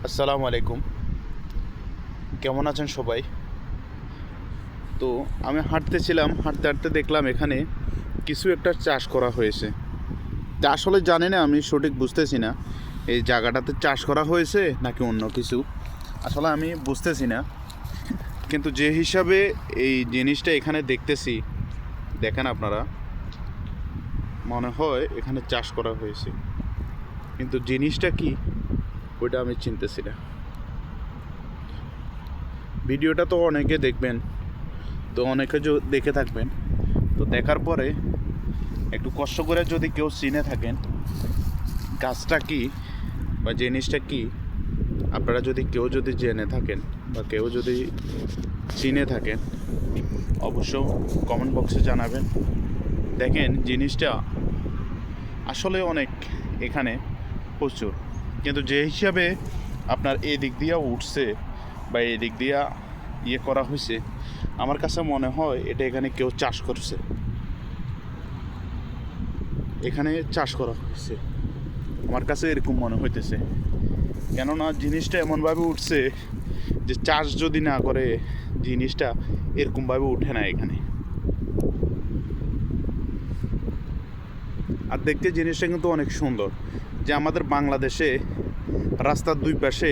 আসসালামু আলাইকুম। কেমন আছেন সবাই? তো আমি হাঁটতেছিলাম, হাঁটতে হাঁটতে দেখলাম এখানে কিছু একটা চাষ করা হয়েছে। তা আসলে জানি না, আমি সঠিক বুঝতেছি না এই জায়গাটাতে চাষ করা হয়েছে নাকি অন্য কিছু। আসলে আমি বুঝতেছি না, কিন্তু যে হিসাবে এই জিনিসটা এখানে দেখতেছি, দেখেন আপনারা, মনে হয় এখানে চাষ করা হয়েছে, কিন্তু জিনিসটা কি ওইটা আমি চিনতেছি না। ভিডিওটা তো অনেকে দেখবেন, তো অনেকে দেখে থাকবেন, তো দেখার পরে একটু কষ্ট করে যদি কেউ চিনে থাকেন গাছটা কি বা জিনিসটা কি, আপনারা যদি কেউ জেনে থাকেন বা কেউ যদি চিনে থাকেন, অবশ্য কমেন্ট বক্সে জানাবেন। দেখেন জিনিসটা আসলে অনেক এখানে প্রচুর, কিন্তু যে হিসাবে আপনার এই দিক দিয়ে উঠছে বা এই দিক দিয়ে করা হয়েছে, আমার কাছে মনে হয় এটা এখানে কেউ চাষ করছে, এখানে চাষ করা হয়েছে, আমার কাছে এরকম মনে হইতেছে। কেননা জিনিসটা এমনভাবে উঠছে যে চাষ যদি না করে জিনিসটা এরকমভাবে উঠে না এখানে। আর দেখতে জিনিসটা কিন্তু অনেক সুন্দর, যে আমাদের বাংলাদেশে রাস্তার দুই পাশে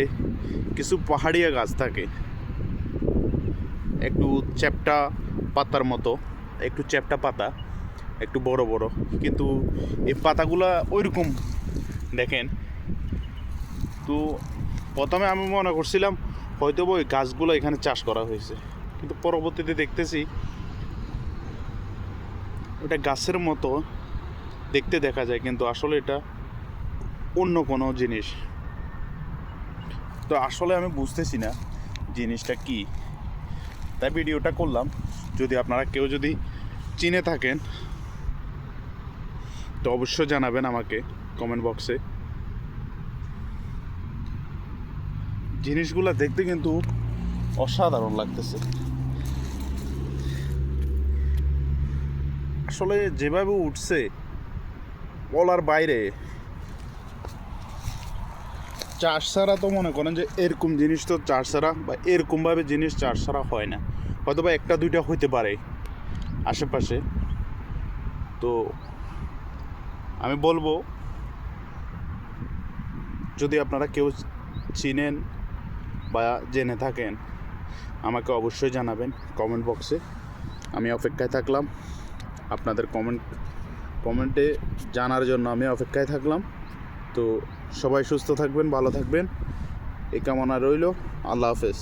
কিছু পাহাড়িয়া গাছ থাকে, একটু চ্যাপ্টা পাতার মতো, একটু চ্যাপ্টা পাতা, একটু বড় বড়, কিন্তু এই পাতাগুলা ওইরকম দেখেন। তো প্রথমে আমি মনে করছিলাম হয়তো ওই গাছগুলো এখানে চাষ করা হয়েছে, কিন্তু পরবর্তীতে দেখতেছি এটা গাছের মতো দেখতে দেখা যায়, কিন্তু আসলে এটা অন্য কোনো জিনিস। তো আসলে আমি বুঝতেছি না জিনিসটা কি, তাই ভিডিওটা করলাম। যদি আপনারা কেউ যদি চিনে থাকেন তো অবশ্যই জানাবেন আমাকে কমেন্ট বক্সে। জিনিসগুলো দেখতে কিন্তু অসাধারণ লাগতেছে, আসলে যেভাবে উঠছে বলার বাইরে। চাষ ছাড়া তো মনে করেন যে এরকম জিনিস তো চাষ ছাড়া বা এরকমভাবে জিনিস চাষ ছাড়া হয় না, হয়তো বা একটা দুইটা হইতে পারে আশেপাশে। তো আমি বলবো, যদি আপনারা কেউ চিনেন বা জেনে থাকেন আমাকে অবশ্যই জানাবেন কমেন্ট বক্সে। আমি অপেক্ষায় থাকলাম, আপনাদের কমেন্টে জানার জন্য আমি অপেক্ষায় থাকলাম। তো সবাই সুস্থ থাকবেন, ভালো থাকবেন, এই কামনা রইল। আল্লাহ হাফেজ।